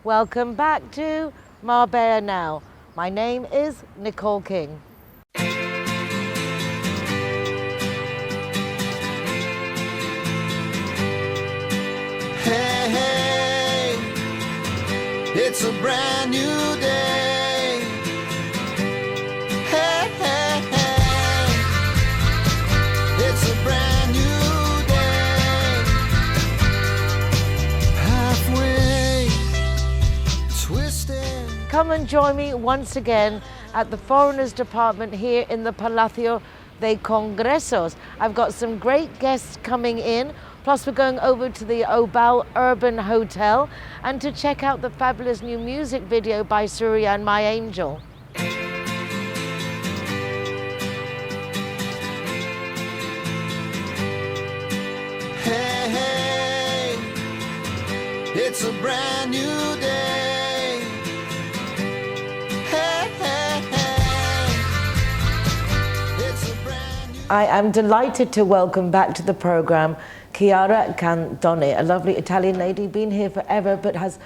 Welcome back to Marbella Now. My name is Nicole King. Hey, hey, it's a brand new day. Hey, hey, hey, it's a brand new day. Halfway twisted. Come and join me once again at the Foreigners Department here in the Palacio de Congresos. I've got some great guests coming in, plus we're going over to the Obal Urban Hotel and to check out the fabulous new music video by Surya and My Angel. Hey, hey, it's a brand new day. Hey, hey, hey, it's a brand new. I am delighted to welcome back to the program Chiara Cantone, a lovely Italian lady, been here forever but has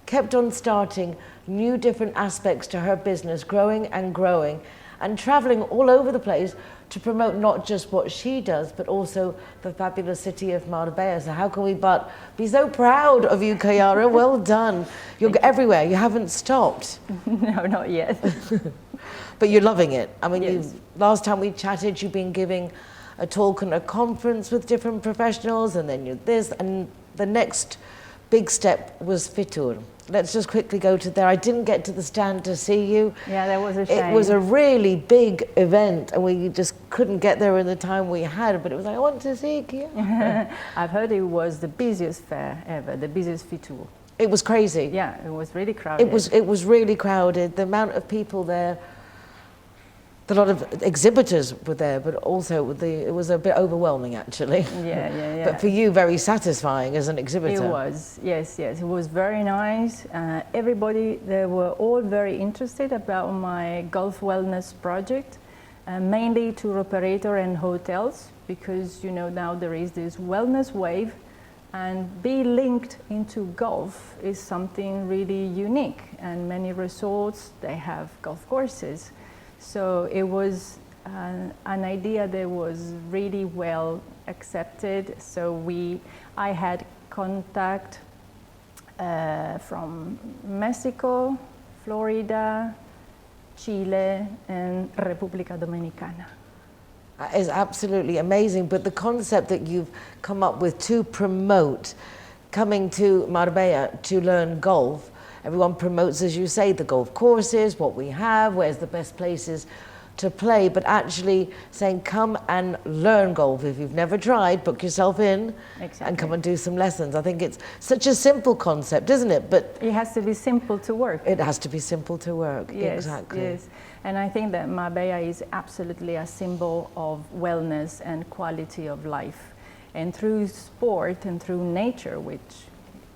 kept on starting new different aspects to her business, growing and traveling all over the place to promote not just what she does but also the fabulous city of Marbella. So how can we but be so proud of you, Chiara? Well done. You're everywhere. You haven't stopped. No, not yet. But you're loving it. I mean, Yes. last time we chatted, you've been giving a talk and a conference with different professionals, and then you're this, and the next big step was Fitur. Let's just quickly go to there. I didn't get to the stand to see you. Yeah, that was a shame. It was a really big event, and we just couldn't get there in the time we had, but it was like, I want to see you. I've heard it was the busiest fair ever, the busiest Fitur. It was crazy. Yeah, it was really crowded. It was really crowded. The amount of people there, a lot of exhibitors were there, but also it was a bit overwhelming actually. Yeah. But for you, very satisfying as an exhibitor. It was, yes. It was very nice. Everybody, they were all very interested about my golf wellness project, mainly tour operator and hotels, because now there is this wellness wave, and be linked into golf is something really unique. And many resorts, they have golf courses. So it was an idea that was really well accepted. So I had contact from Mexico, Florida, Chile, and República Dominicana. That is absolutely amazing. But the concept that you've come up with to promote coming to Marbella to learn golf, everyone promotes, as you say, the golf courses, what we have, where's the best places to play, but actually saying come and learn golf. If you've never tried, book yourself in. Exactly. And come and do some lessons. I think it's such a simple concept, isn't it? But it has to be simple to work. it has to be simple to work. Yes, exactly. yes. And I think that Marbella is absolutely a symbol of wellness and quality of life. And through sport and through nature, which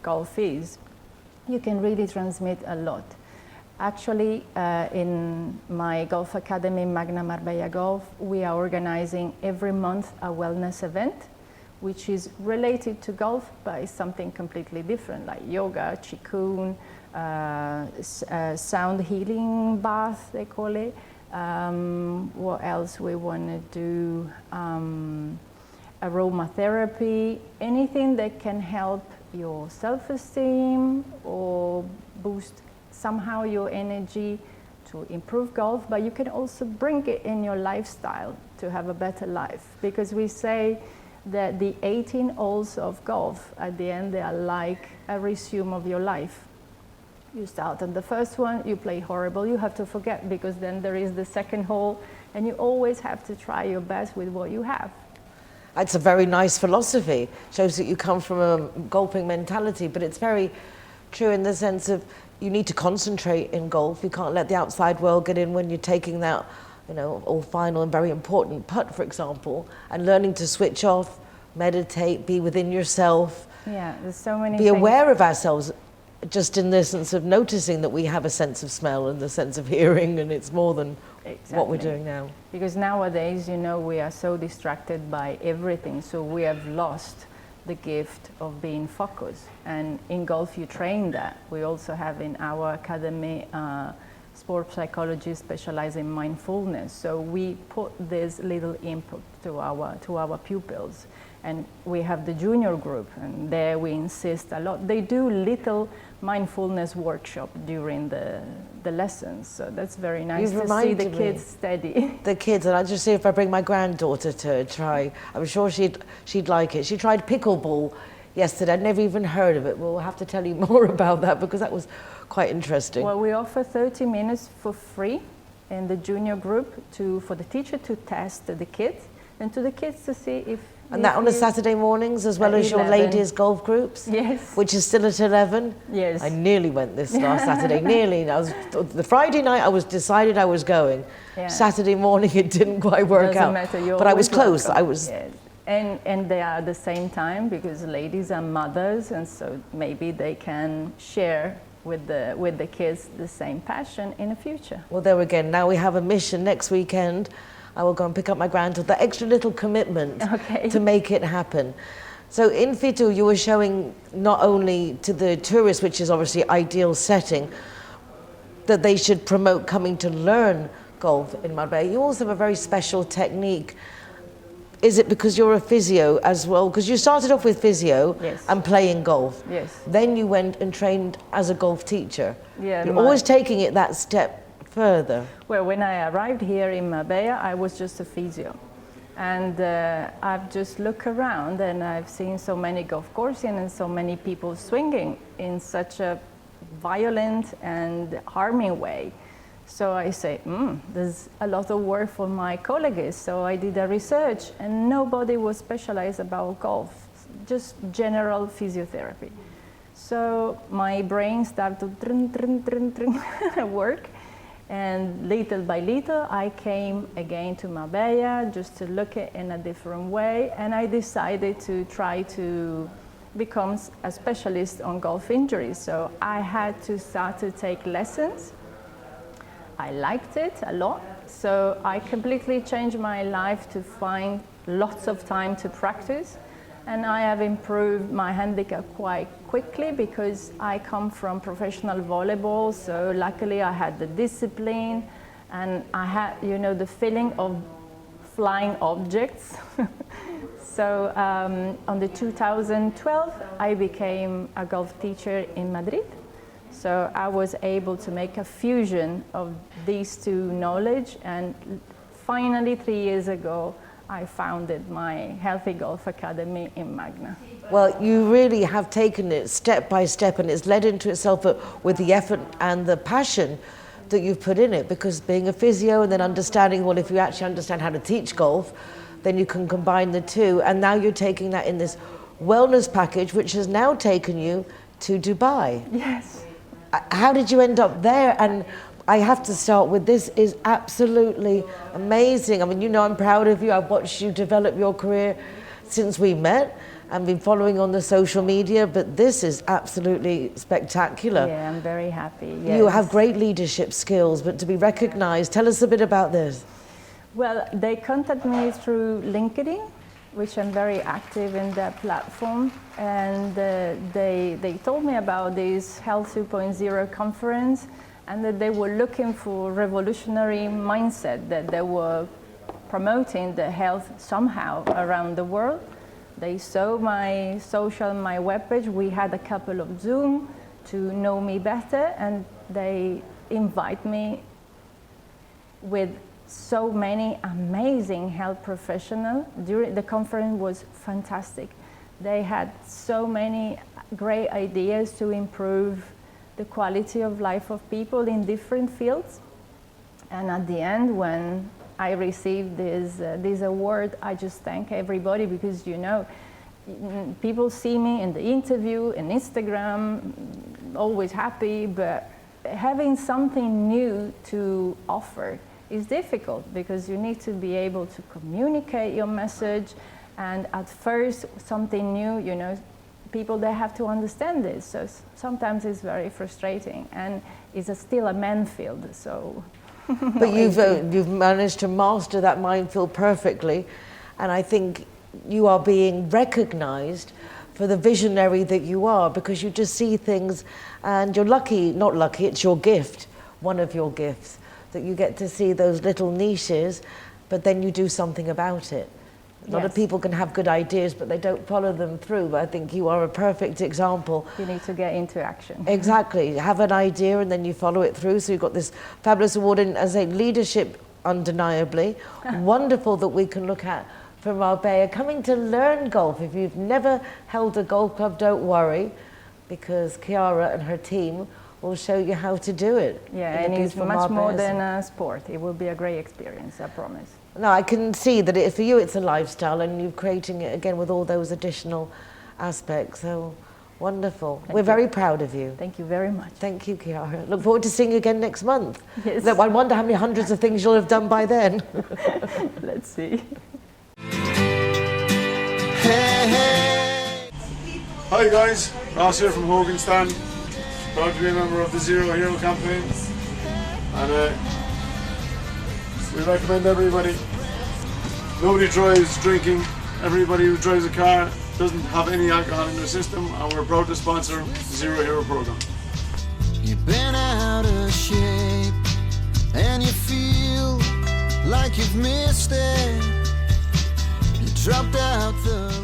golf is, you can really transmit a lot. Actually, in my golf academy, Magna Marbella Golf, we are organizing every month a wellness event, which is related to golf, but it's something completely different, like yoga, qigong, sound healing bath, they call it. What else we want to do? Aromatherapy, anything that can help your self-esteem or boost somehow your energy to improve golf, but you can also bring it in your lifestyle to have a better life. Because we say that the 18 holes of golf, at the end, they are like a resume of your life. You start on the first one, you play horrible, you have to forget, because then there is the second hole, and you always have to try your best with what you have. It's a very nice philosophy. Shows that you come from a golfing mentality, but it's very true in the sense of you need to concentrate in golf. You can't let the outside world get in when you're taking that, all final and very important putt, for example, and learning to switch off, meditate, be within yourself. Yeah, there's so many Be things. aware of ourselves, just in the sense of noticing that we have a sense of smell and the sense of hearing, and it's more than what we're doing now. Because nowadays, we are so distracted by everything, so we have lost the gift of being focused. And in golf, you train that. We also have in our academy sport psychologists specialize in mindfulness. So we put this little input to our pupils. And we have the junior group, and there we insist a lot. They do little mindfulness workshop during the lessons. So that's very nice You've to see the reminded me. kids steady. The kids, and I just see if I bring my granddaughter to try. I'm sure she'd like it. She tried pickleball yesterday. I'd never even heard of it. We'll have to tell you more about that because that was quite interesting. Well, we offer 30 minutes for free in the junior group for the teacher to test the kids and to the kids to see if. And that on a Saturday mornings as well At as your 11. ladies' golf groups? Yes. Which is still at 11? Yes. I nearly went this last Saturday, nearly. The Friday night I was decided I was going. Yeah. Saturday morning it didn't quite work Doesn't out. matter, you're But I was always close. welcome. I was. Yes. And they are at the same time because ladies are mothers, and so maybe they can share with the kids the same passion in the future. Well, there again, now we have a mission next weekend. I will go and pick up my granddaughter. The extra little commitment Okay. to make it happen. So in Fitu, you were showing not only to the tourists, which is obviously ideal setting, that they should promote coming to learn golf in Marbella. You also have a very special technique. Is it because you're a physio as well? Because you started off with physio Yes. and playing golf. Yes. Then you went and trained as a golf teacher. Yeah, You're always taking it that step further. Well, when I arrived here in Marbella, I was just a physio. And I've just looked around and I've seen so many golf courses and so many people swinging in such a violent and harming way. So I say, there's a lot of work for my colleagues. So I did a research and nobody was specialized about golf, just general physiotherapy. So my brain started to work. And little by little, I came again to Marbella just to look at it in a different way. And I decided to try to become a specialist on golf injuries. So I had to start to take lessons. I liked it a lot. So I completely changed my life to find lots of time to practice. And I have improved my handicap quite quickly because I come from professional volleyball. So luckily I had the discipline and I had, the feeling of flying objects. So on the 2012, I became a golf teacher in Madrid. So I was able to make a fusion of these two knowledge, and finally 3 years ago, I founded my Healthy Golf Academy in Magna. Well, you really have taken it step by step and it's led into itself with the effort and the passion that you've put in it, because being a physio and then understanding, well, if you actually understand how to teach golf, then you can combine the two. And now you're taking that in this wellness package, which has now taken you to Dubai. Yes. How did you end up there? And I have to start with, this is absolutely amazing. I mean, I'm proud of you. I've watched you develop your career since we met and been following on the social media, but this is absolutely spectacular. Yeah, I'm very happy. Yes. You have great leadership skills, but to be recognized, tell us a bit about this. Well, they contacted me through LinkedIn, which I'm very active in that platform, and they told me about this Health 2.0 conference, and that they were looking for revolutionary mindset, that they were promoting the health somehow around the world. They saw my my webpage. We had a couple of Zoom to know me better, and they invite me with so many amazing health professionals. During the conference was fantastic. They had so many great ideas to improve the quality of life of people in different fields. And at the end, when I received this award, I just thank everybody, because people see me in the interview, in Instagram, always happy, but having something new to offer is difficult, because you need to be able to communicate your message, and at first something new, people, they have to understand this, so sometimes it's very frustrating, and it's still a minefield. So But you've managed to master that minefield perfectly, and I think you are being recognized for the visionary that you are, because you just see things and you're lucky, not lucky, it's your gift, one of your gifts, that you get to see those little niches, but then you do something about it. A lot of people can have good ideas, but they don't follow them through. But I think you are a perfect example. You need to get into action. Exactly. Have an idea and then you follow it through. So you've got this fabulous award in, as I say, leadership, undeniably. Wonderful that we can look at from Marbella. Coming to learn golf. If you've never held a golf club, don't worry, because Chiara and her team will show you how to do it. Yeah, and it's much more than a sport. It will be a great experience, I promise. No, I can see that for you it's a lifestyle, and you're creating it again with all those additional aspects. So wonderful. We're very proud of you. Thank you very much. Thank you, Chiara. Look forward to seeing you again next month. Yes. I wonder how many hundreds of things you'll have done by then. Let's see. Hi guys, Ross here from Hoganstown. Proud to be a member of the Zero Hero campaign, and we recommend everybody. Nobody drives drinking. Everybody who drives a car doesn't have any alcohol in their system, and we're proud to sponsor the Zero Hero program. You've been out of shape and you feel like you've missed it. You dropped out the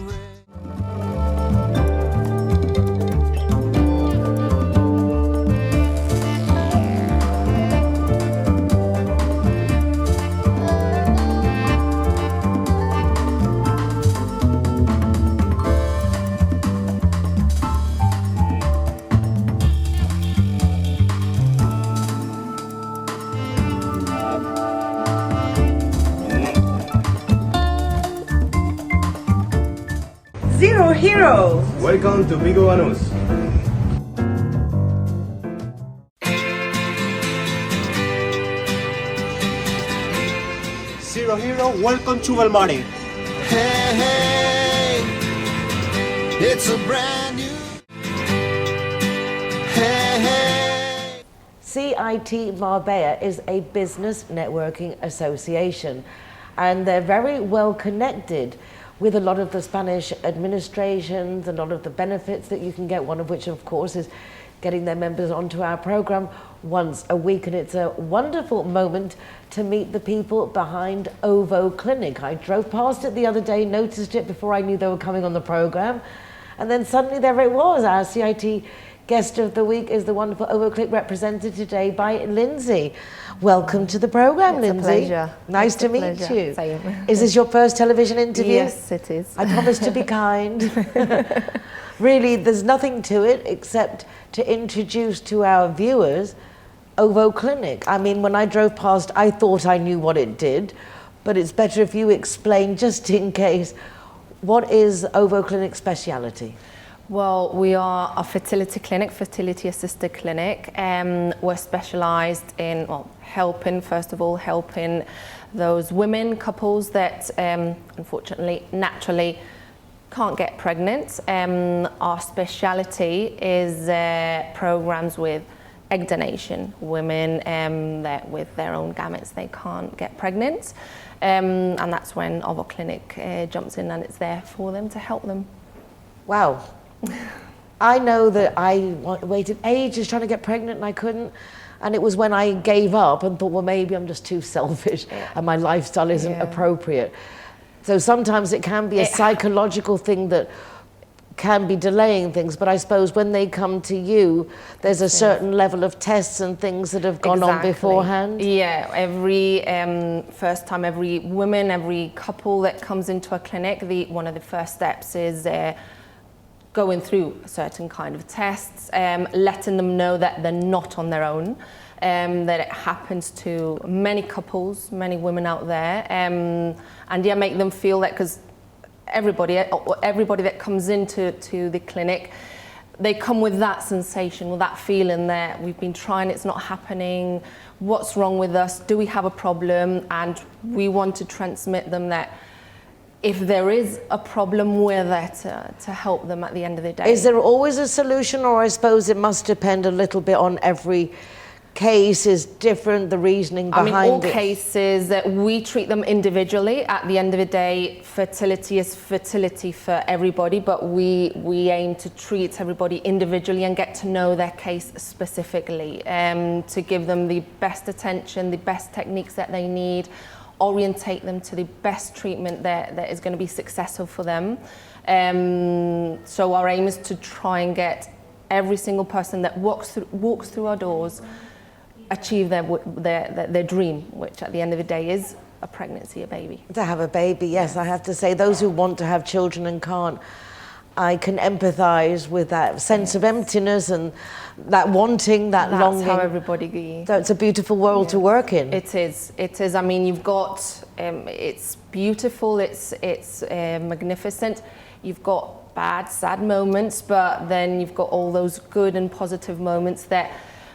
Zero Hero. Welcome to Vigo Banús. Zero Hero, welcome to Belmari. hey, hey, it's a brand new hey, hey. CIT Marbella is a business networking association, and they're very well connected with a lot of the Spanish administrations and a lot of the benefits that you can get, one of which of course is getting their members onto our program once a week. And it's a wonderful moment to meet the people behind OVO Clinic. I drove past it the other day, noticed it before I knew they were coming on the program, and then suddenly there it was. Our CIT guest of the week is the wonderful OVO Clinic, represented today by Lindsay. Welcome to the program, It's Lindsay. a pleasure. Nice It's to a meet pleasure. you. Same. Is this your first television interview? Yes, it is. I promise to be kind. Really, there's nothing to it except to introduce to our viewers OVO Clinic. I mean, when I drove past, I thought I knew what it did, but it's better if you explain, just in case, what is OVO Clinic's speciality? Well, we are a fertility clinic, fertility assisted clinic. We're specialised in, helping those women, couples that unfortunately, naturally can't get pregnant. Our speciality is programs with egg donation, women that with their own gametes they can't get pregnant, and that's when OVO Clinic jumps in, and it's there for them to help them. Wow. I know that I waited ages trying to get pregnant and I couldn't. And it was when I gave up and thought, well, maybe I'm just too selfish and my lifestyle isn't appropriate. So sometimes it can be a psychological thing that can be delaying things, but I suppose when they come to you, there's a certain level of tests and things that have gone on beforehand. Yeah, every first time, every woman, every couple that comes into a clinic, one of the first steps is going through a certain kind of tests, letting them know that they're not on their own, that it happens to many couples, many women out there, and make them feel that, because everybody that comes into the clinic, they come with that sensation, with that feeling that we've been trying, it's not happening, what's wrong with us, do we have a problem? And we want to transmit them that if there is a problem, we're there to help them at the end of the day. Is there always a solution, or I suppose it must depend a little bit on every case is different, the reasoning behind it? I mean, all cases, we treat them individually. At the end of the day, fertility is fertility for everybody, but we aim to treat everybody individually and get to know their case specifically, to give them the best attention, the best techniques that they need, orientate them to the best treatment that is going to be successful for them. So our aim is to try and get every single person that walks through our doors achieve their dream, which at the end of the day is a pregnancy, a baby. To have a baby, yes. I have to say, those who want to have children and can't, I can empathise with that sense of emptiness and that wanting, that longing. That's how everybody... So it's a beautiful world to work in. It is. It is. I mean, you've got... it's beautiful, it's magnificent. You've got bad, sad moments, but then you've got all those good and positive moments that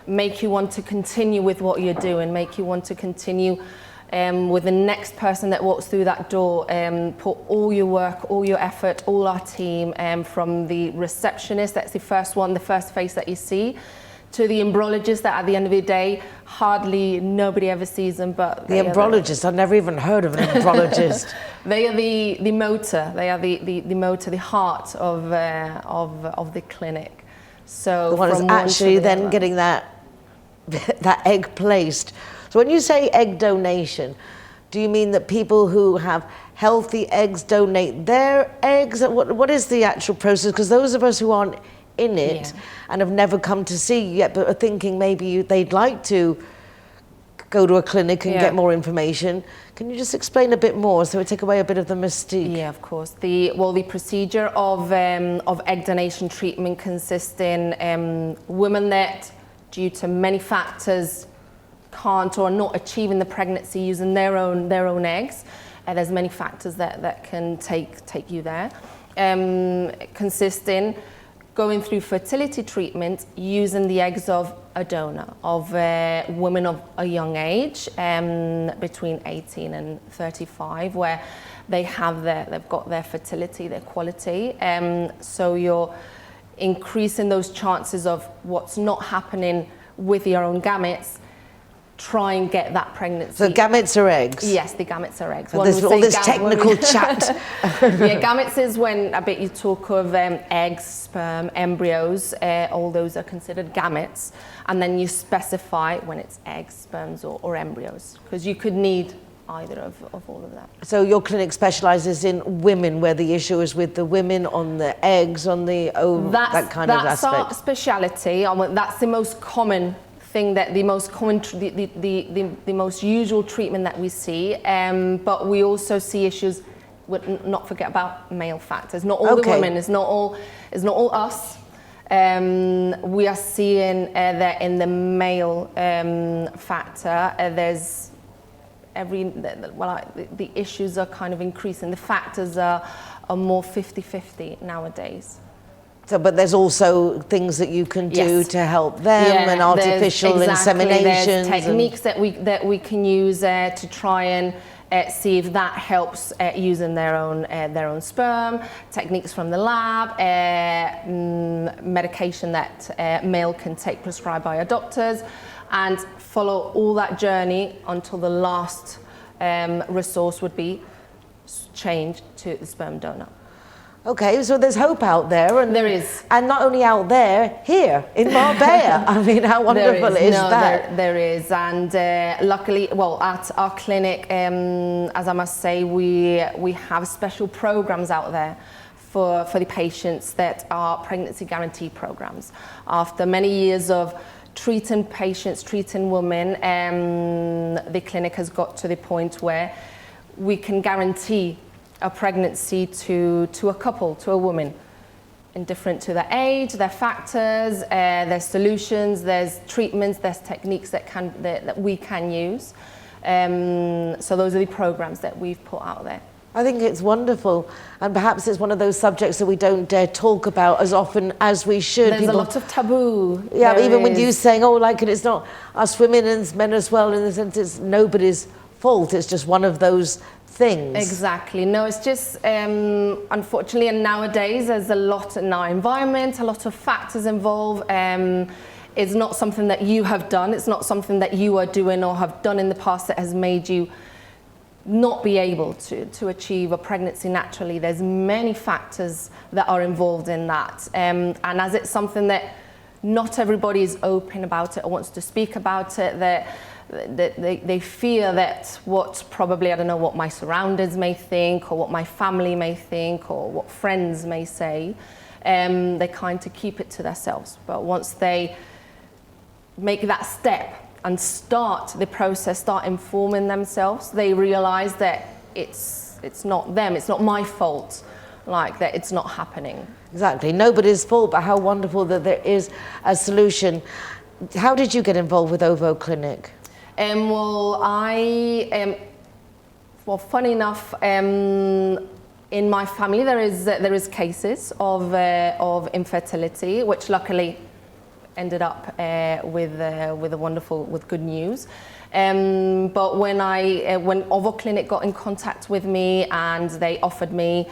make you want to continue with what you're doing, make you want to continue with the next person that walks through that door, put all your work, all your effort, all our team, from the receptionist, that's the first one, the first face that you see, to the embryologist that at the end of the day, hardly nobody ever sees them, but... The embryologist, I've never even heard of an embryologist. They are the motor, they are the motor, the heart of the clinic. So the one is actually then getting that egg placed. So when you say egg donation, do you mean that people who have healthy eggs donate their eggs? What is the actual process? Because those of us who aren't in it and have never come to see you yet, but are thinking maybe they'd like to go to a clinic and get more information. Can you just explain a bit more so it take away a bit of the mystique? Yeah, of course. The procedure of egg donation treatment consists in women that, due to many factors, can't or are not achieving the pregnancy using their own eggs. There's many factors that can take you there. Consist in going through fertility treatment using the eggs of a donor, of women of a young age, between 18 and 35, where they've got their fertility, their quality. So you're increasing those chances of what's not happening with your own gametes. Try and get that pregnancy. So gametes are eggs? Yes, the gametes are eggs. So there's all this technical chat. Yeah, gametes is when I bet you talk of eggs, sperm, embryos, all those are considered gametes. And then you specify when it's eggs, sperms or embryos, because you could need either of all of that. So your clinic specialises in women, where the issue is with the women on the eggs, on the that kind of aspect? That's our speciality. That's the most common thing, that the most common, the most usual treatment that we see. But we also see issues with, not forget about male factors. Not all the women. It's not all us. We are seeing that in the male factor, there's the issues are kind of increasing. The factors are more 50-50 nowadays. So, but there's also things that you can do to help them, and artificial inseminations. There's techniques that we can use to try and see if that helps using their own sperm. Techniques from the lab, medication that male can take prescribed by our doctors, and follow all that journey until the last resource would be changed to the sperm donor. Okay, so there's hope out there, and there is, and not only out there, here in Marbella. I mean, how wonderful is that? There is, and luckily, well, at our clinic, as I must say, we have special programs out there for the patients that are pregnancy guarantee programs. After many years of treating patients, treating women, the clinic has got to the point where we can guarantee a pregnancy to a couple, to a woman, indifferent to their age, their factors, their solutions, there's treatments, there's techniques that we can use. So those are the programs that we've put out there. I think it's wonderful, and perhaps it's one of those subjects that we don't dare talk about as often as we should. There's a lot of taboo. Yeah, even when you saying, oh, like, it's not us women and men as well, in the sense it's nobody's fault, it's just one of those things. Exactly. No, it's just, unfortunately, and nowadays there's a lot in our environment, a lot of factors involved. is not something that you have done. It's not something that you are doing or have done in the past that has made you not be able to achieve a pregnancy naturally. There's many factors that are involved in that. And as it's something that not everybody is open about it or wants to speak about it, that they fear that what probably, I don't know, what my surroundings may think or what my family may think or what friends may say, they kind of keep it to themselves. But once they make that step and start the process, start informing themselves, they realize that it's not them, it's not my fault, like that it's not happening. Exactly, nobody's fault, but how wonderful that there is a solution. How did you get involved with OVO Clinic? Well, funny enough, in my family there is cases of infertility, which luckily ended up with good news. But when OVO Clinic got in contact with me and they offered me,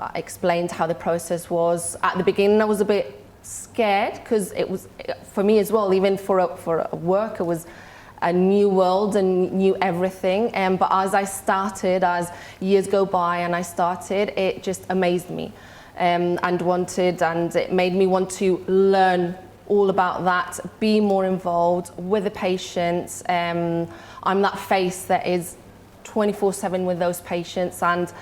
I explained how the process was. At the beginning, I was a bit scared because it was, for me as well, even for a work, it was a new world and new everything. But as years go by and I started, it just amazed me and it made me want to learn all about that, be more involved with the patients. I'm that face that is 24/7 with those patients, and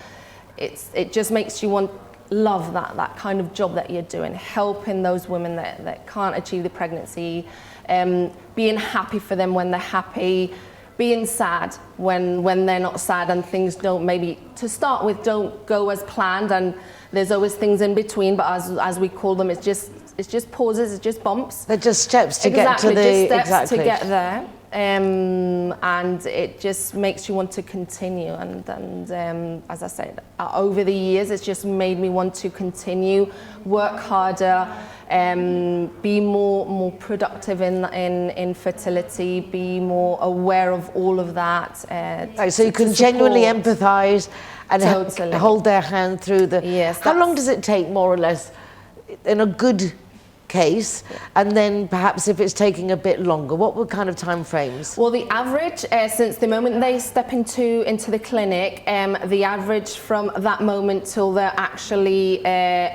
it just makes you love that kind of job that you're doing, helping those women that can't achieve the pregnancy, being happy for them when they're happy, being sad when they're not sad and things don't, maybe to start with, don't go as planned, and there's always things in between, but as we call them, it's just pauses, it's just bumps. They're just steps to get to the just steps to get there. And it just makes you want to continue. And as I said, over the years, it's just made me want to continue, work harder, be more productive in fertility, be more aware of all of that. Right, so you can genuinely empathise and Totally. hold their hand through the... Yes, How long does it take, more or less, in a good case, and then perhaps if it's taking a bit longer, what were kind of time frames? Well, the average, since the moment they step into the clinic, the average from that moment till they actually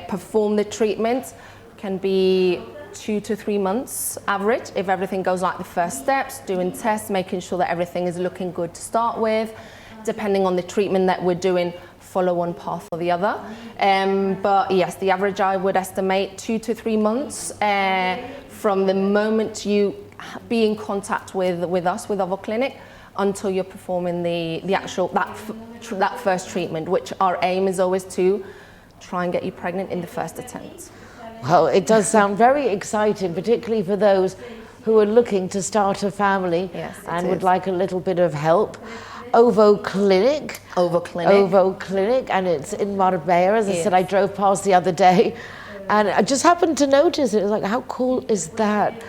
perform the treatment can be 2 to 3 months average, if everything goes like the first steps, doing tests, making sure that everything is looking good to start with, depending on the treatment that we're doing, follow one path or the other. But yes, the average I would estimate 2 to 3 months from the moment you be in contact with us, with OVO Clinic, until you're performing the actual, that first treatment, which our aim is always to try and get you pregnant in the first attempt. Well, it does sound very exciting, particularly for those who are looking to start a family and would like a little bit of help. OVO Clinic. OVO Clinic. OVO Clinic, and it's in Marbella. As I said, I drove past the other day, and I just happened to notice it. It was like, how cool is that?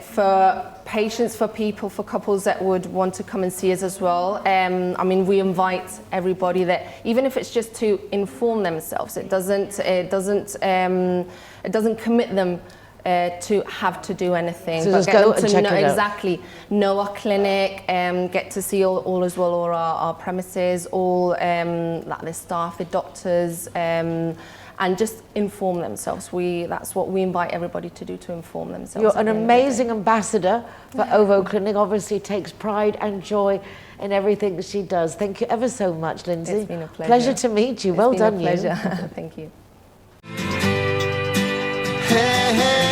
For patients, for people, for couples that would want to come and see us as well, we invite everybody that, even if it's just to inform themselves, it doesn't commit them to have to do anything, so but just get go them and to check know it out. exactly, know our clinic, get to see all as well, all our premises, all like the staff, the doctors, and just inform themselves. That's what we invite everybody to do, to inform themselves. You're an amazing ambassador for OVO Clinic. Obviously takes pride and joy in everything she does. Thank you ever so much, Lindsay. It's been a pleasure. Pleasure to meet you. Well done, you. Pleasure. Thank you. Hey, hey.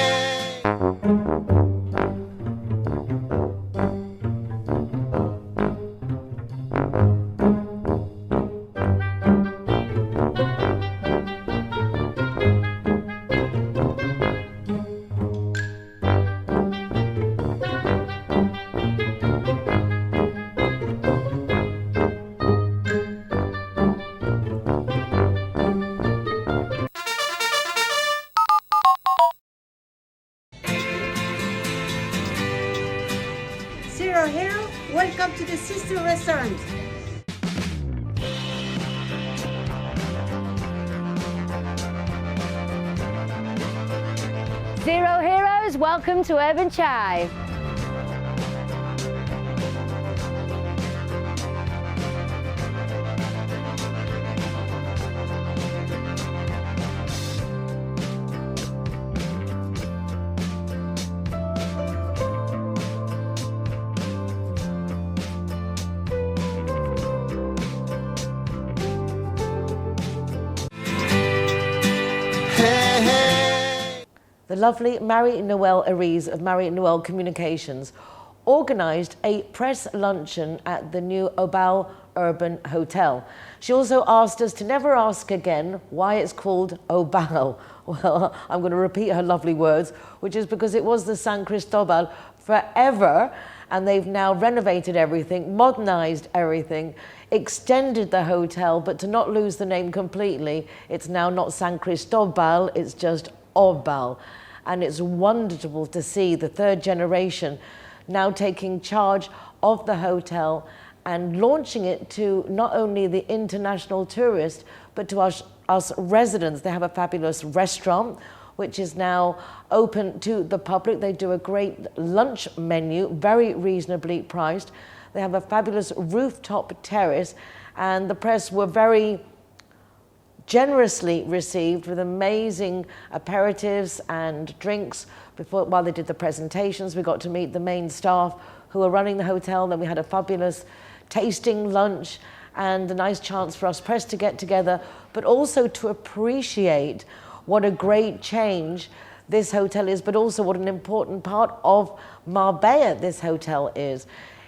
Zero Hero, welcome to the sister restaurant. Zero Heroes, welcome to Urban Chive. The lovely Marie-Noelle Arise of Marie-Noelle Communications organised a press luncheon at the new Obal Urban Hotel. She also asked us to never ask again why it's called Obal. Well, I'm going to repeat her lovely words, which is because it was the San Cristobal forever, and they've now renovated everything, modernised everything, extended the hotel, but to not lose the name completely, it's now not San Cristobal, it's just Obal. And it's wonderful to see the third generation now taking charge of the hotel and launching it to not only the international tourists, but to us residents. They have a fabulous restaurant, which is now open to the public. They do a great lunch menu, very reasonably priced. They have a fabulous rooftop terrace, and the press were very generously received with amazing aperitifs and drinks while they did the presentations. We got to meet the main staff who are running the hotel. Then we had a fabulous tasting lunch and a nice chance for us press to get together, but also to appreciate what a great change this hotel is, but also what an important part of Marbella this hotel is.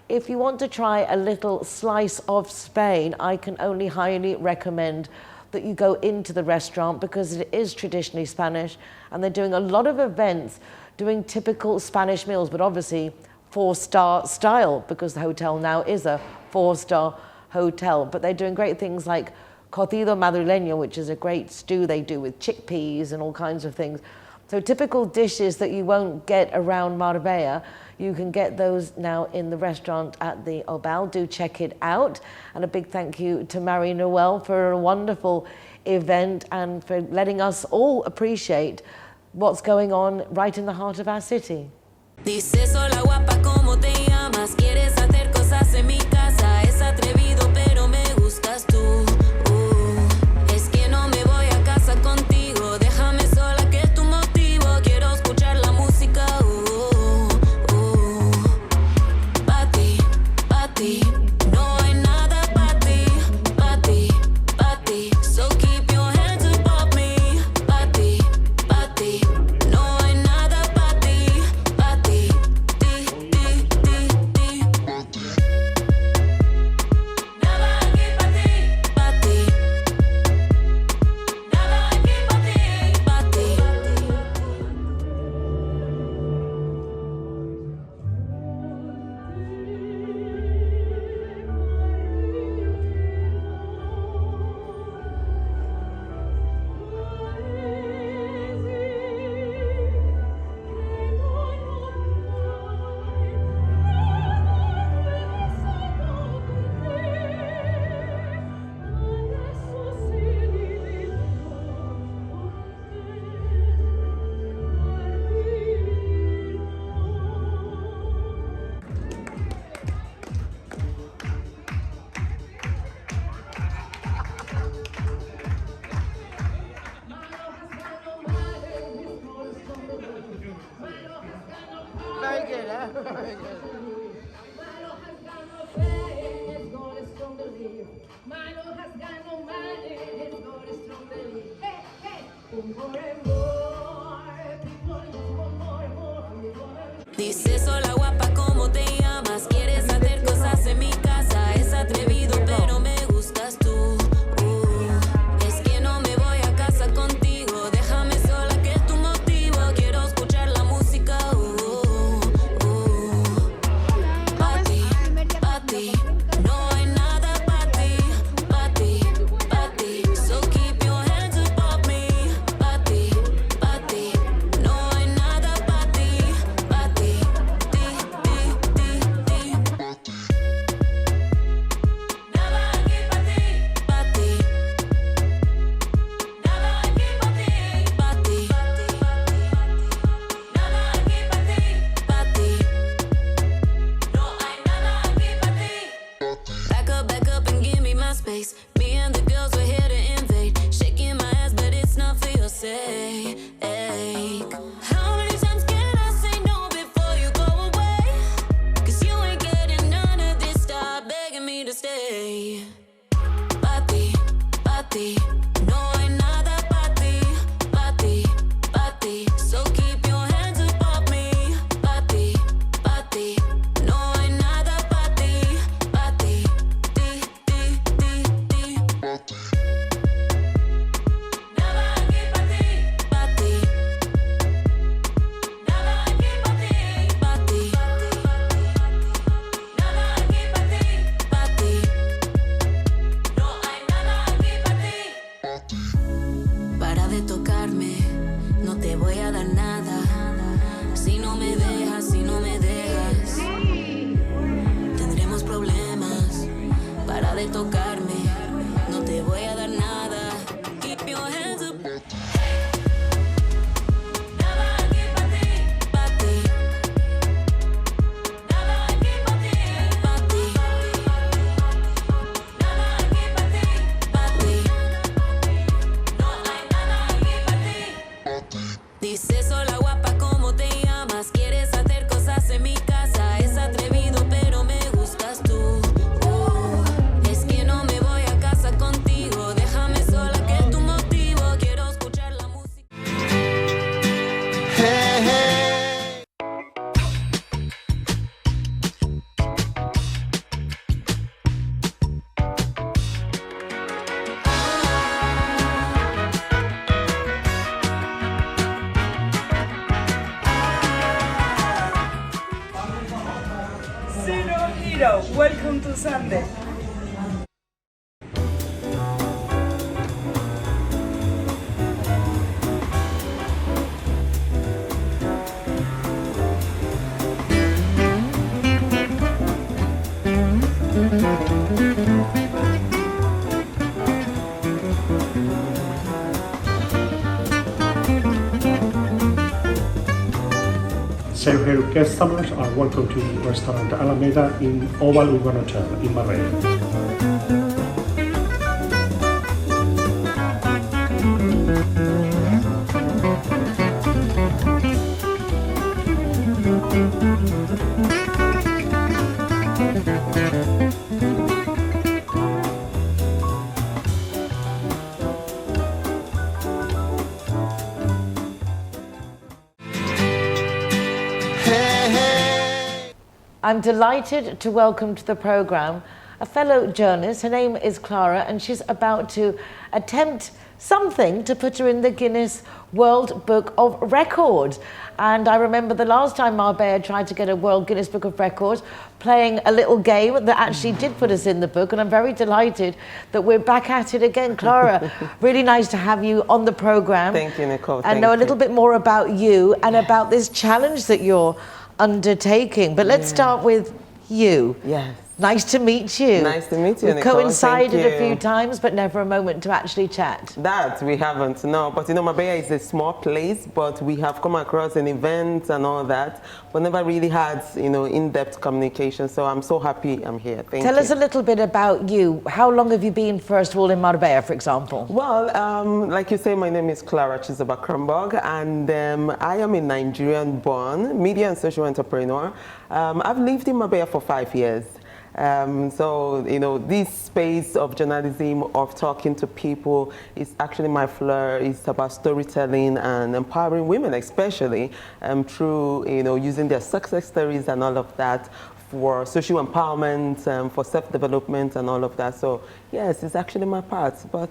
If you want to try a little slice of Spain, I can only highly recommend that you go into the restaurant, because it is traditionally Spanish, and they're doing a lot of events doing typical Spanish meals, but obviously 4-star style, because the hotel now is a 4-star hotel. But they're doing great things like cocido madrileño, which is a great stew they do with chickpeas and all kinds of things. So typical dishes that you won't get around Marbella, you can get those now in the restaurant at the Obal. Do check it out. And a big thank you to Marie-Noelle for a wonderful event and for letting us all appreciate what's going on right in the heart of our city. Dices hola guapa, ¿cómo te llamas? ¿Quieres hacer cosas en mi casa? Es atrevido, pero me gustas tú. Es que no me voy a casa contigo. Déjame sola, que es tu motivo. Quiero escuchar la música. Pa' ti, no hay nada pa' ti. So keep your hands above me. Pa' ti, no hay nada pa' ti. Very good, huh? Very good. Dices hola guapa, ¿cómo te llamas? ¿Quieres hacer cosas en mi casa? Es atrevido, pero me gustas tú. Es que no me voy a casa contigo. Déjame sola, que es tu motivo. Quiero escuchar la música. Pa' ti, no hay nada pa' ti. So keep your hands above me. Pa' ti, no hay nada pa' ti. de tocarme. No te voy a dar nada. Keep your hands up. Nada aquí pa' ti, pa' ti. Nada aquí pa' ti, pa' ti. Nada aquí pa' ti, pa' ti. No hay nada aquí pa' ti. Dices hola guapa, ¿cómo te llamas? ¿Quieres hacer cosas en mi casa? Es atrevido, pero me gustas tú. Es que no me voy a casa contigo. Déjame sola, que es tu motivo. Quiero escuchar la música. Hey, hey. Zero Hero, welcome to Sunday. Zero Hero customers are welcome to Restaurant Alameda in Oval Urban Hotel in Marbella. I'm delighted to welcome to the programme a fellow journalist. Her name is Clara, and she's about to attempt something to put her in the Guinness World Book of Records. And I remember the last time Marbella tried to get a World Guinness Book of Records, playing a little game that actually did put us in the book, and I'm very delighted that we're back at it again. Clara, really nice to have you on the programme. Thank you, Nicole. And know a little bit more about you and about this challenge that you're undertaking. But let's start with you. Yes. Nice to meet you. Nice to meet you, We've Nicole. coincided Thank a few you. times, but never a moment to actually chat. That we haven't, no. But you know, Marbella is a small place, but we have come across an event and all that, but never really had, you know, in-depth communication. So I'm so happy I'm here. Thank you. Tell us a little bit about you. How long have you been, first of all, in Marbella, for example? Well, like you say, my name is Clara Chizoba-Kronborg, and I am a Nigerian-born media and social entrepreneur. I've lived in Marbella for 5 years. So, you know, this space of journalism, of talking to people, is actually my flair. It's about storytelling and empowering women, especially through, you know, using their success stories and all of that for social empowerment, for self-development and all of that. So, yes, it's actually my part. But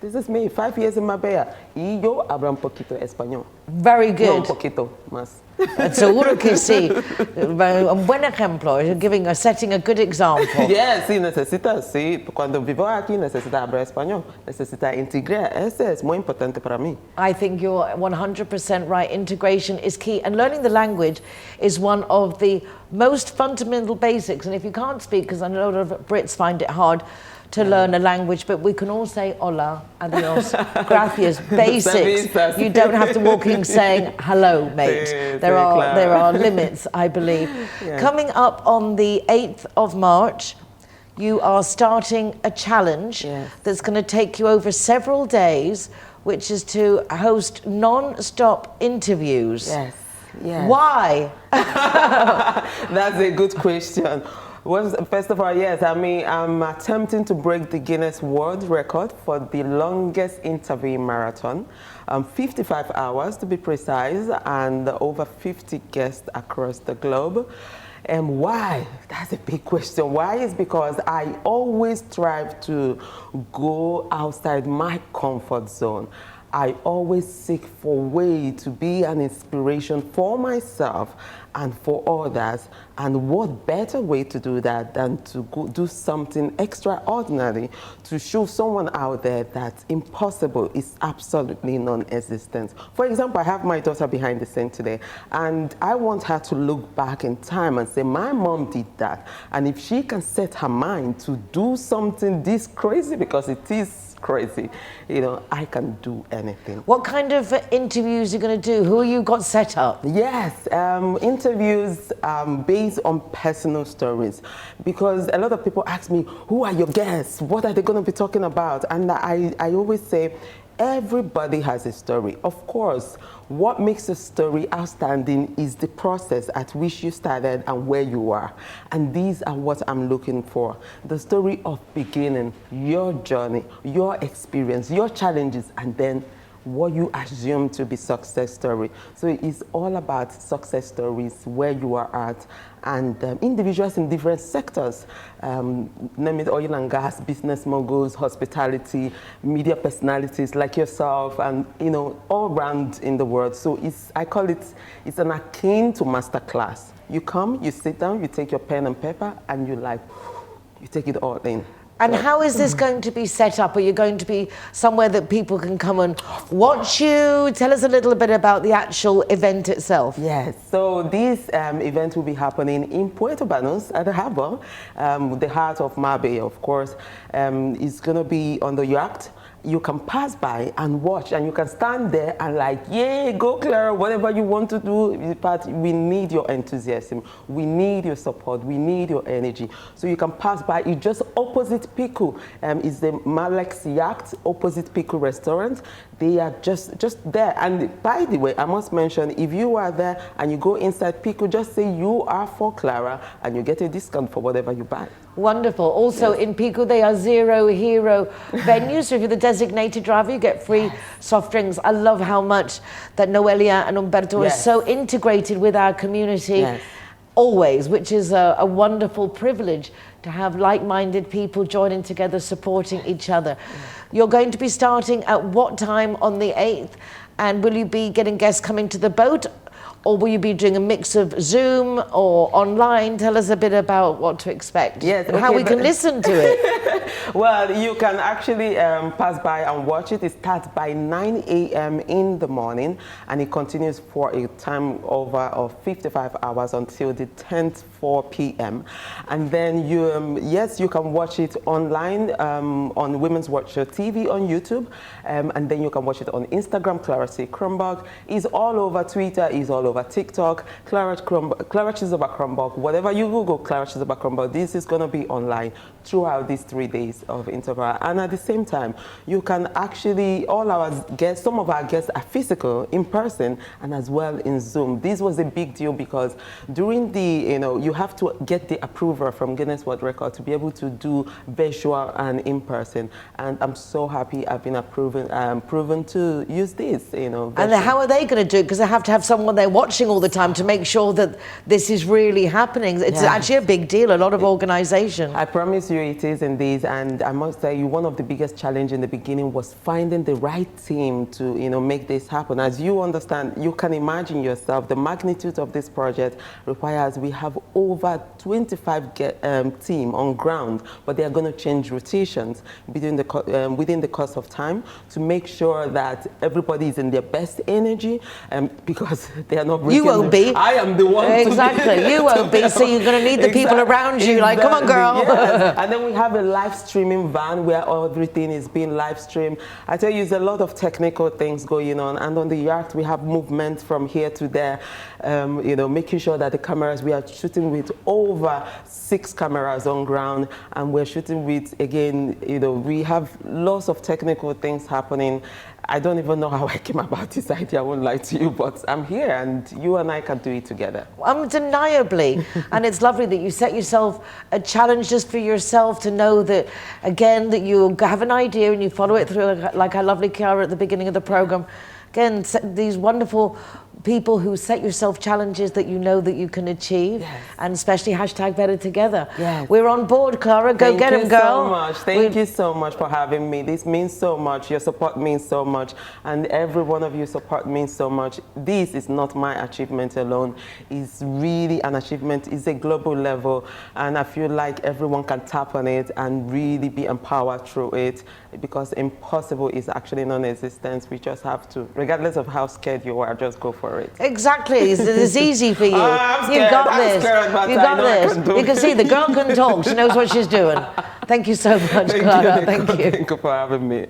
this is me, 5 years in Marbella. Y yo hablo un poquito español. Very good. No, un poquito más. Seguro que sí. Un buen ejemplo, setting a good example. Yes, sí, necesitas, sí. Cuando vivo aquí, necesitas hablar español. Necesitas integrar. Eso es muy importante para mí. I think you're 100% right. Integration is key. And learning the language is one of the most fundamental basics. And if you can't speak, because I know a lot of Brits find it hard to learn a language, but we can all say hola, adios, gracias, basics. You don't have to walk in saying hello, mate. There are limits, I believe. Yeah. Coming up on the 8th of March, you are starting a challenge that's going to take you over several days, which is to host non-stop interviews. Yes. Yes. Why? That's a good question. Well, first of all, yes, I mean, I'm attempting to break the Guinness World Record for the longest interview marathon, 55 hours to be precise, and over 50 guests across the globe. And why? That's a big question. Why is because I always strive to go outside my comfort zone. I always seek for a way to be an inspiration for myself and for others. And what better way to do that than to go do something extraordinary to show someone out there that impossible is absolutely non-existent. For example, I have my daughter behind the scene today, and I want her to look back in time and say, my mom did that. And if she can set her mind to do something this crazy, because it is crazy, you know, I can do anything. What kind of interviews are you going to do? Who you got set up? Yes, interviews based on personal stories, because a lot of people ask me, who are your guests? What are they going to be talking about? And I always say, everybody has a story. Of course, what makes a story outstanding is the process at which you started and where you are. And these are what I'm looking for. The story of beginning, your journey, your experience, your challenges, and then what you assume to be success story. So it's all about success stories, where you are at, and individuals in different sectors, name it oil and gas, business moguls, hospitality, media personalities like yourself, and you know, all around in the world. So I call it, it's an akin to masterclass. You come, you sit down, you take your pen and paper, and you take it all in. And how is this going to be set up? Are you going to be somewhere that people can come and watch you? Tell us a little bit about the actual event itself. Yes, so this event will be happening in Puerto Banús at the harbor, the heart of Marbella, of course. It's going to be on the yacht. You can pass by and watch, and you can stand there and like, yay, go Clara, whatever you want to do. But we need your enthusiasm. We need your support. We need your energy. So you can pass by. It's just opposite Piku. It's the Malek's Yacht, opposite Piku restaurant. They are just there. And by the way, I must mention, if you are there and you go inside Piku, just say you are for Clara, and you get a discount for whatever you buy. Wonderful. Also, yes, in Pico, they are zero hero venues. So if you're the designated driver, you get free soft drinks. I love how much that Noelia and Umberto are so integrated with our community always, which is a wonderful privilege to have like-minded people joining together, supporting each other. You're going to be starting at what time on the 8th? And will you be getting guests coming to the boat? Or will you be doing a mix of Zoom or online? Tell us a bit about what to expect and how we can listen to it. Well, you can actually pass by and watch it. It starts by 9 a.m. in the morning, and it continues for a time over of 55 hours until the 10th, 4 p.m. And then you can watch it online on Women's Watcher TV on YouTube, and then you can watch it on Instagram, Clara C. Kronberg. It's all over Twitter, it's all over TikTok, Clara Chizoba Kronberg. Whatever you Google Clara Chizoba Kronberg, this is going to be online throughout these 3 days of interval. And at the same time, you can actually, all our guests, some of our guests are physical, in person, and as well in Zoom. This was a big deal because during the, you have to get the approval from Guinness World Record to be able to do virtual and in person. And I'm so happy I've been proven to use this, And how are they going to do it? Because they have to have someone there watching all the time to make sure that this is really happening. It's actually a big deal, a lot of organization. I promise you it is indeed. And I must tell you, one of the biggest challenges in the beginning was finding the right team to, make this happen. As you understand, you can imagine yourself, the magnitude of this project requires we have over 25 team on ground, but they are going to change rotations within the course of time to make sure that everybody is in their best energy, because they are not breaking. You won't be. I am the one. Exactly. You won't be. So you're going to need the people around you. Like, come on, girl. Yes. And then we have a live streaming van where everything is being live streamed. I tell you, there's a lot of technical things going on. And on the yacht, we have movement from here to there. Making sure that the cameras, we are shooting with over 6 cameras on ground, and we're shooting with, again, we have lots of technical things happening. I don't even know how I came about this idea, I won't lie to you, but I'm here and you and I can do it together. Undeniably. And it's lovely that you set yourself a challenge just for yourself to know that, again, that you have an idea and you follow it through, like our lovely Chiara at the beginning of the program. Again, these wonderful people who set yourself challenges that you know that you can achieve, and especially hashtag Better Together. We're on board, Clara. Go get them, girl. Thank you so much. Thank you so much for having me. This means so much. Your support means so much, and every one of you support means so much. This is not my achievement alone. It's really an achievement. It's a global level, and I feel like everyone can tap on it and really be empowered through it, because impossible is actually non-existent. We just have to, regardless of how scared you are, just go for it. Exactly. It's easy for you. You got this. You got this. You can see the girl can talk. She knows what she's doing. Thank you so much, Clara. Thank you. Thank you for having me.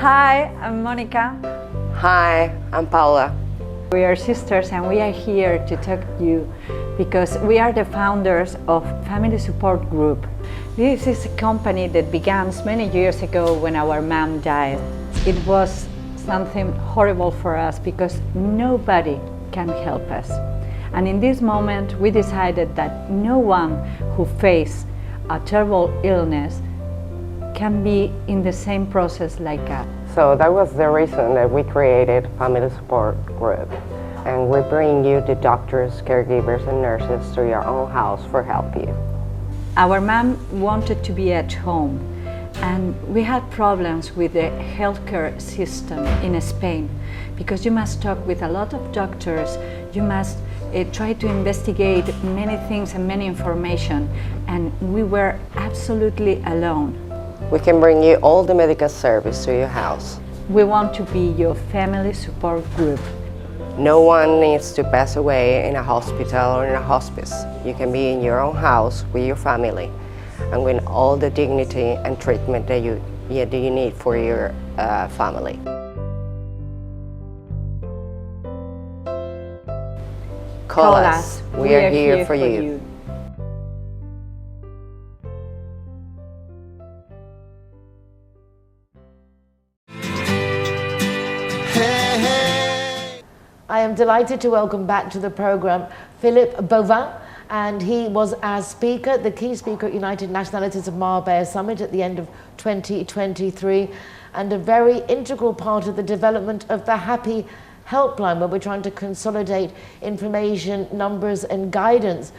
Hi, I'm Monica. Hi, I'm Paula. We are sisters and we are here to talk to you because we are the founders of Family Support Group. This is a company that began many years ago when our mom died. It was something horrible for us because nobody can help us. And in this moment we decided that no one who faced a terrible illness can be in the same process like us. So that was the reason that we created Family Support Group. And we bring you the doctors, caregivers, and nurses to your own house for help you. Our mom wanted to be at home, and we had problems with the healthcare system in Spain, because you must talk with a lot of doctors, you must try to investigate many things and many information, and we were absolutely alone. We can bring you all the medical service to your house. We want to be your family support group. No one needs to pass away in a hospital or in a hospice. You can be in your own house with your family and with all the dignity and treatment that you need for your family. Call us. We are here for you. I am delighted to welcome back to the program Philippe Bovin, and he was as speaker, the key speaker at United Nationalities of Marbella Summit at the end of 2023, and a very integral part of the development of the Happy Helpline, where we're trying to consolidate information, numbers and guidance,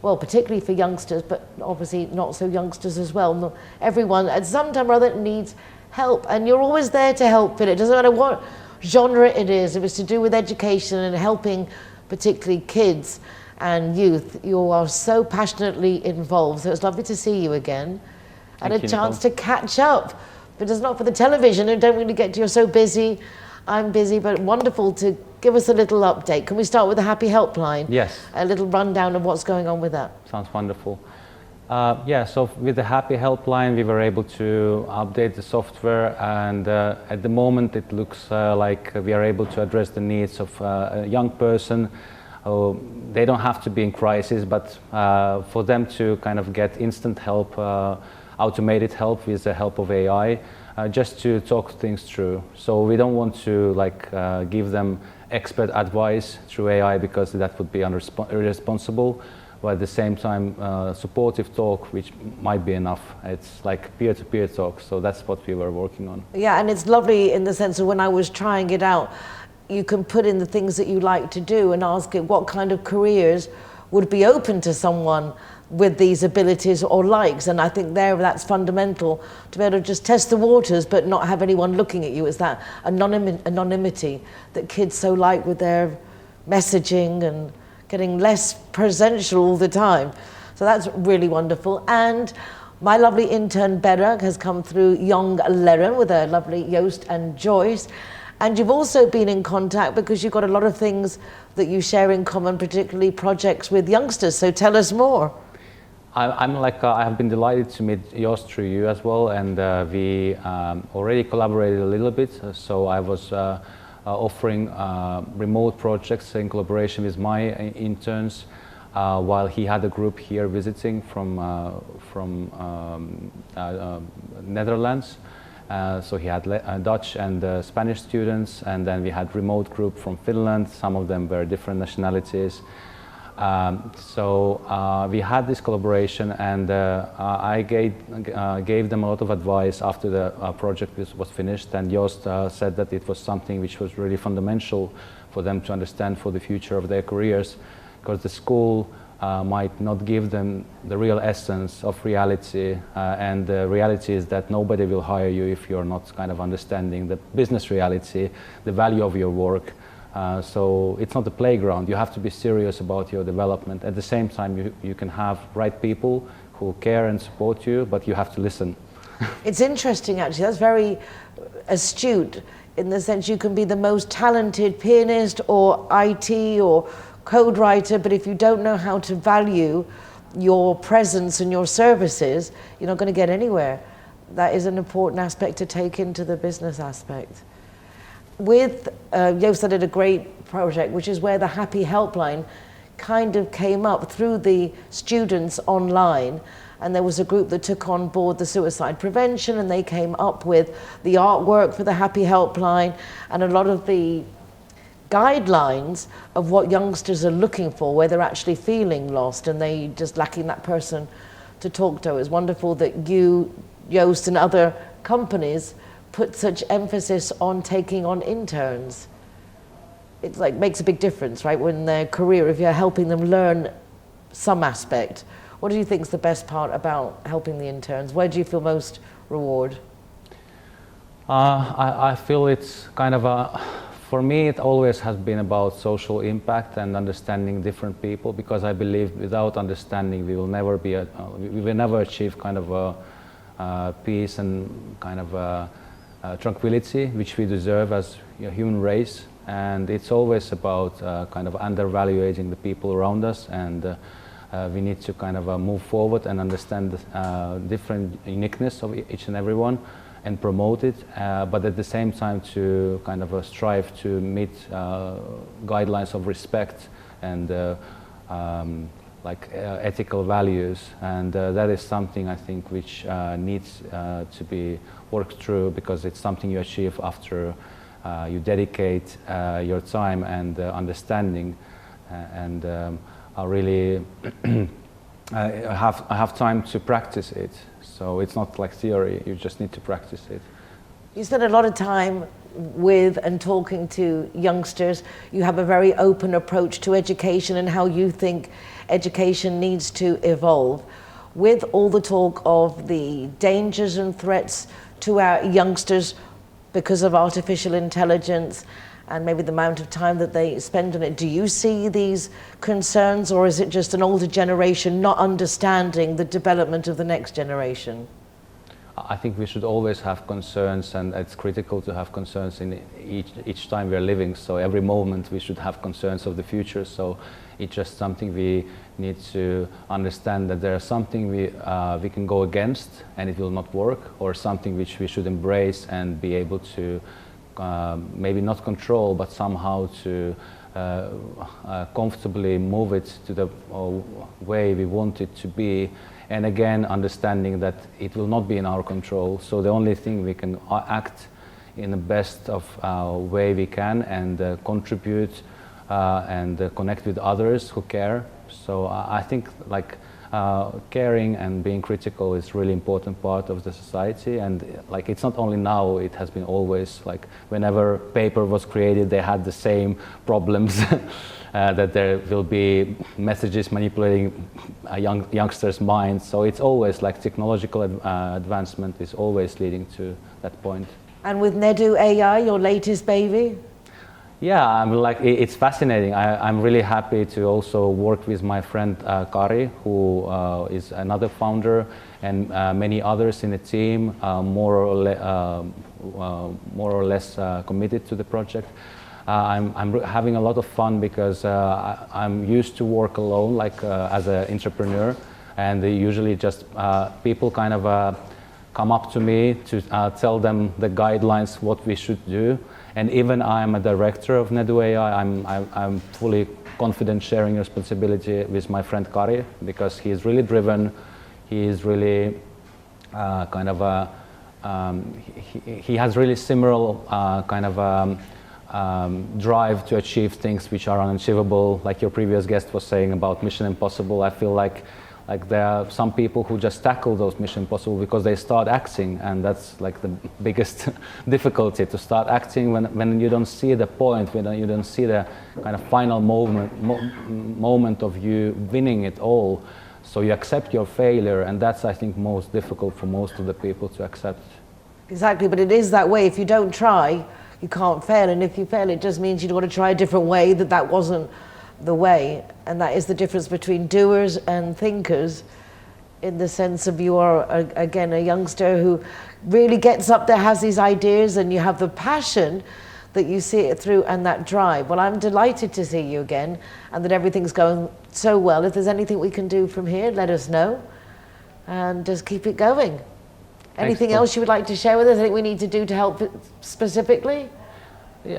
well, particularly for youngsters, but obviously not so youngsters as well. Not everyone at some time or other needs help, and you're always there to help, Philip. It doesn't matter what genre it is, if it's to do with education and helping particularly kids and youth. You are so passionately involved, so it's lovely to see you again and a chance to catch up, but it's not for the television and don't really get to, you're so busy. I'm busy, but wonderful to give us a little update. Can we start with the Happy Helpline? Yes. A little rundown of what's going on with that. Sounds wonderful. Yeah, so with the Happy Helpline, we were able to update the software, and at the moment it looks like we are able to address the needs of a young person. They don't have to be in crisis, but for them to kind of get instant help, automated help with the help of AI, just to talk things through. So we don't want to give them expert advice through AI, because that would be irresponsible. But at the same time, supportive talk, which might be enough. It's like peer-to-peer talk, so that's what we were working on. Yeah, and it's lovely in the sense of when I was trying it out, you can put in the things that you like to do and ask it what kind of careers would be open to someone with these abilities or likes, and I think that's fundamental, to be able to just test the waters but not have anyone looking at you. It's that anonymity that kids so like with their messaging and getting less presential all the time. So that's really wonderful. And my lovely intern Berra has come through Young Leren with her lovely Joost and Joyce. And you've also been in contact because you've got a lot of things that you share in common, particularly projects with youngsters. So tell us more. I have been delighted to meet Joost through you as well, and we already collaborated a little bit. So I was offering remote projects in collaboration with my interns, while he had a group here visiting from Netherlands. So he had Dutch and Spanish students, and then we had remote group from Finland. Some of them were different nationalities. We had this collaboration, and I gave them a lot of advice after the project was finished, and Joost said that it was something which was really fundamental for them to understand for the future of their careers, because the school might not give them the real essence of reality, and the reality is that nobody will hire you if you're not kind of understanding the business reality, the value of your work. So it's not a playground. You have to be serious about your development. At the same time, you can have right people who care and support you, but you have to listen. It's interesting, actually. That's very astute, in the sense you can be the most talented pianist or IT or code writer, but if you don't know how to value your presence and your services, you're not going to get anywhere. That is an important aspect to take into the business aspect. With Joost did a great project, which is where the Happy Helpline kind of came up through the students online, and there was a group that took on board the suicide prevention, and they came up with the artwork for the Happy Helpline and a lot of the guidelines of what youngsters are looking for, where they're actually feeling lost and they just lacking that person to talk to. It's wonderful that you, Joost, and other companies put such emphasis on taking on interns. It's like makes a big difference, right? When their career, if you're helping them learn some aspect. What do you think is the best part about helping the interns? Where do you feel most reward? I feel it's kind of for me, it always has been about social impact and understanding different people, because I believe without understanding we will never be, we will never achieve kind of a peace and kind of tranquility which we deserve as a human race. And it's always about kind of undervaluing the people around us, and we need to kind of move forward and understand the different uniqueness of each and every one and promote it, but at the same time to kind of strive to meet guidelines of respect and like ethical values, and that is something I think which needs to be worked through, because it's something you achieve after you dedicate your time and understanding, and I really I have time to practice it. So it's not like theory, you just need to practice it. You spend a lot of time with and talking to youngsters. You have a very open approach to education and how you think education needs to evolve. With all the talk of the dangers and threats to our youngsters because of artificial intelligence and maybe the amount of time that they spend on it, do you see these concerns, or is it just an older generation not understanding the development of the next generation? I think we should always have concerns, and it's critical to have concerns in each time we're living. So every moment we should have concerns of the future. So it's just something we need to understand, that there's something we can go against and it will not work, or something which we should embrace and be able to maybe not control, but somehow to comfortably move it to the way we want it to be. And again, understanding that it will not be in our control. So the only thing we can act in the best of way we can, and contribute and connect with others who care. So I think like caring and being critical is really important part of the society, and like it's not only now, it has been always. Like whenever paper was created, they had the same problems. That there will be messages manipulating youngsters' minds. So it's always like technological advancement is always leading to that point. And with Nedu AI, your latest baby? Yeah, I'm like, it's fascinating. I'm really happy to also work with my friend Kari, who is another founder, and many others in the team, more or less committed to the project. I'm having a lot of fun, because I'm used to work alone, like as an entrepreneur, and they usually just people kind of come up to me to tell them the guidelines, what we should do. And even I'm a director of Nedu AI, I'm fully confident sharing responsibility with my friend Kari, because he is really driven. He is really kind of he has really similar kind of drive to achieve things which are unachievable, like your previous guest was saying about Mission Impossible. I feel like there are some people who just tackle those Mission Impossible because they start acting, and that's like the biggest difficulty, to start acting when you don't see the point, when you don't see the kind of final moment of you winning it all. So you accept your failure, and that's, I think, most difficult for most of the people to accept. Exactly, but it is that way. If you don't try, you can't fail, and if you fail, it just means you've got to try a different way, that wasn't the way. And that is the difference between doers and thinkers, in the sense of you are, again, a youngster who really gets up there, has these ideas, and you have the passion that you see it through and that drive. Well, I'm delighted to see you again, and that everything's going so well. If there's anything we can do from here, let us know, and just keep it going. Anything else you would like to share with us? Anything we need to do to help specifically?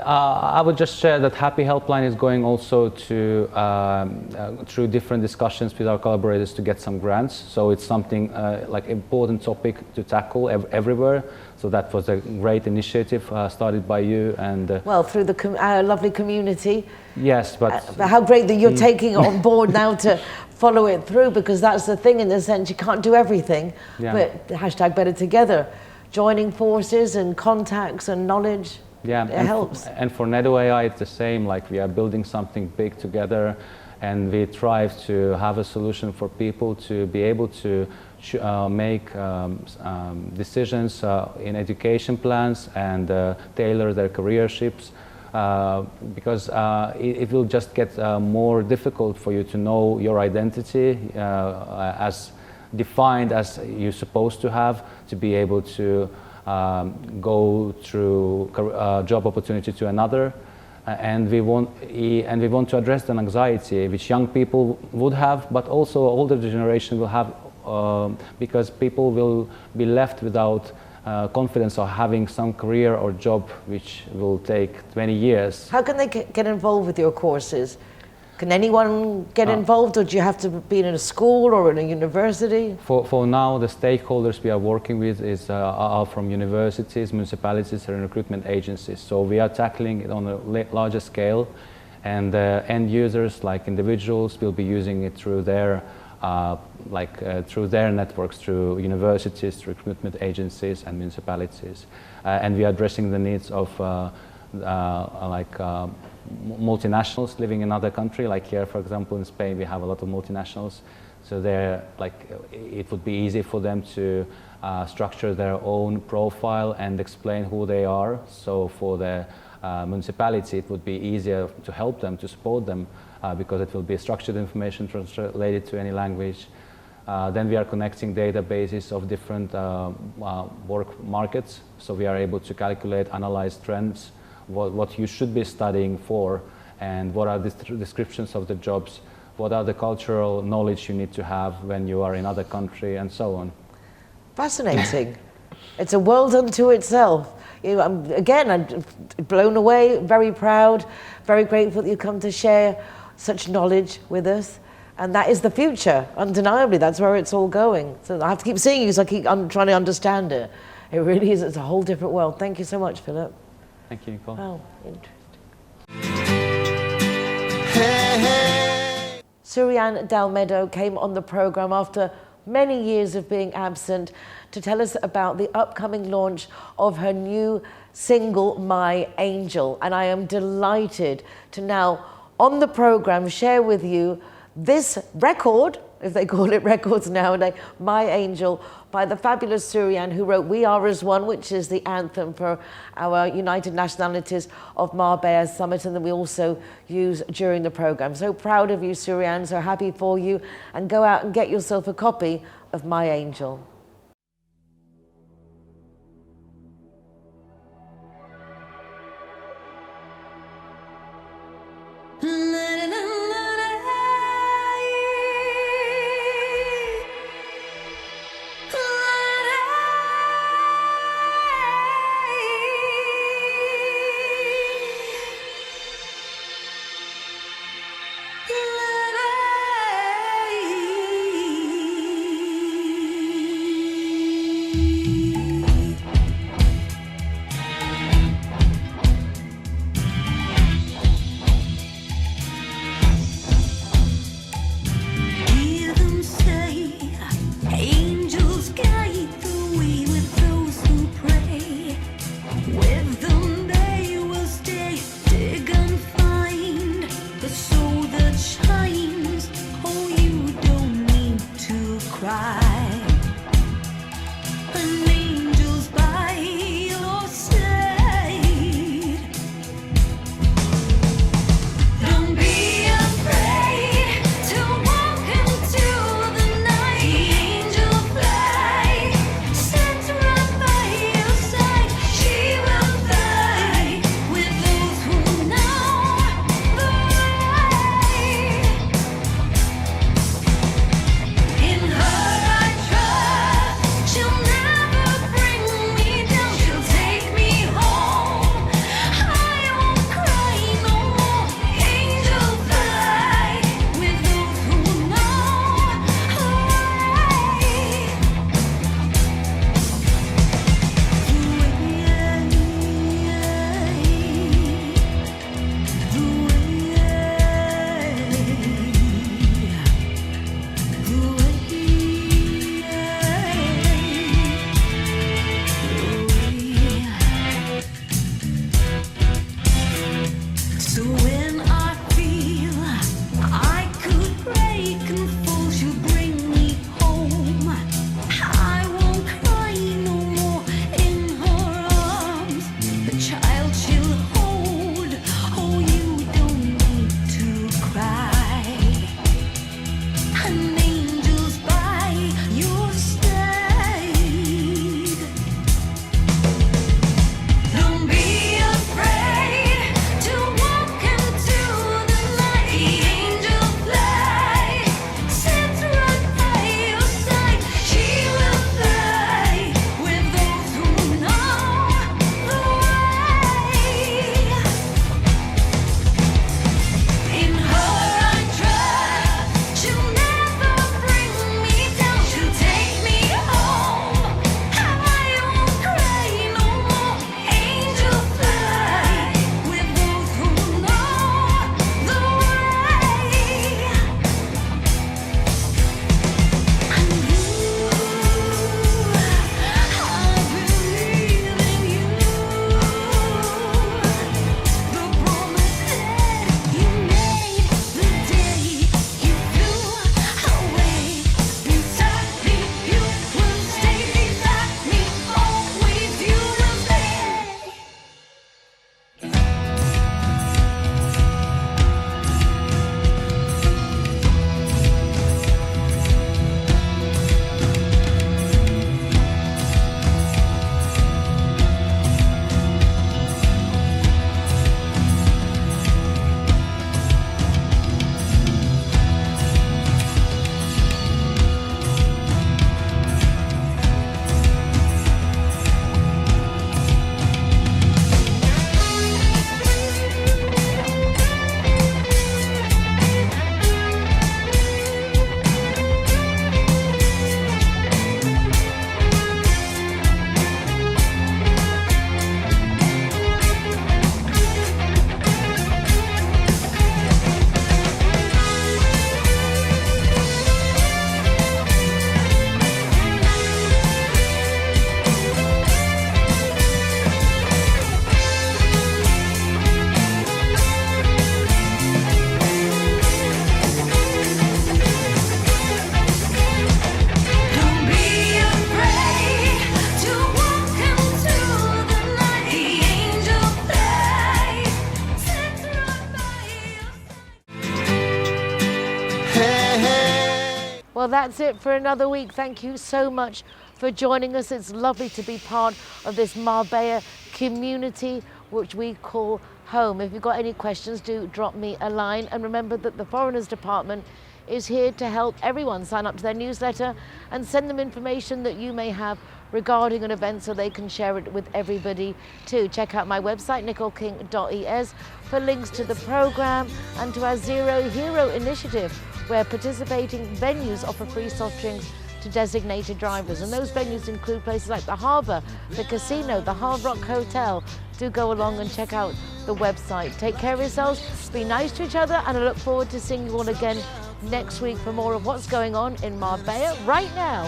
I would just share that Happy Helpline is going also to through different discussions with our collaborators to get some grants. So it's something like important topic to tackle everywhere. So that was a great initiative started by you and well, through the our lovely community. Yes, but how great that you're taking it on board now to follow it through, because that's the thing, in the sense you can't do everything. Yeah. But hashtag better together, joining forces and contacts and knowledge. Yeah, it helps. And for Nedo AI, it's the same. Like, we are building something big together, and we try to have a solution for people to be able to make decisions in education plans and tailor their careerships, because it will just get more difficult for you to know your identity as defined as you're supposed to have, to be able to go through job opportunity to another, and we want to address the anxiety which young people would have, but also older generation will have, because people will be left without confidence of having some career or job which will take 20 years. How can they get involved with your courses? Can anyone get involved, or do you have to be in a school or in a university? For now, the stakeholders we are working with are from universities, municipalities, and recruitment agencies. So we are tackling it on a larger scale, and end users, like individuals, will be using it through their through their networks, through universities, recruitment agencies, and municipalities. And we are addressing the needs of multinationals living in another country, like here, for example, in Spain, we have a lot of multinationals. So they're it would be easy for them to structure their own profile and explain who they are. So for the municipality, it would be easier to help them, to support them, because it will be structured information translated to any language. Then we are connecting databases of different work markets. So we are able to calculate, analyze trends, what you should be studying for, and what are the descriptions of the jobs, what are the cultural knowledge you need to have when you are in other country, and so on. Fascinating. It's a world unto itself. I'm blown away, very proud, very grateful that you come to share such knowledge with us. And that is the future, undeniably. That's where it's all going. So I have to keep seeing you, so I'm trying to understand it. It really is, it's a whole different world. Thank you so much, Philip. Thank you, Nicole. Oh, interesting. Surian Dalmedo came on the program after many years of being absent to tell us about the upcoming launch of her new single, My Angel. And I am delighted to now, on the program, share with you this record, if they call it records nowadays, My Angel, by the fabulous Surian, who wrote We Are As One, which is the anthem for our United Nationalities of Marbella Summit, and that we also use during the program. So proud of you, Surian, so happy for you, and go out and get yourself a copy of My Angel. So when I feel I could break and fall, she'll bring me home. I won't cry no more in her arms. The child she'll hold. Oh, you don't need to cry. An angel's by your side. Don't be afraid to walk into the light. The angel fly, sits right by your side. She will fly with those who know the way. In her I trust, she'll never bring me down. She'll take me home. I won't cry no more. Angel fly with those who know the way. And you, I believe in you. The promise that you made the day you flew away. Beside me, you will stay. Beside me, always you will stay. Don't be afraid to walk into the light. The angel fly, sits right by your side. Well, that's it for another week. Thank you so much for joining us. It's lovely to be part of this Marbella community, which we call home. If you've got any questions, do drop me a line. And remember that the Foreigners Department is here to help everyone sign up to their newsletter and send them information that you may have regarding an event so they can share it with everybody too. Check out my website, nicoleking.es, for links to the program and to our Zero Hero initiative, where participating venues offer free soft drinks to designated drivers. And those venues include places like the Harbour, the Casino, the Hard Rock Hotel. Do go along and check out the website. Take care of yourselves, be nice to each other, and I look forward to seeing you all again next week for more of what's going on in Marbella right now.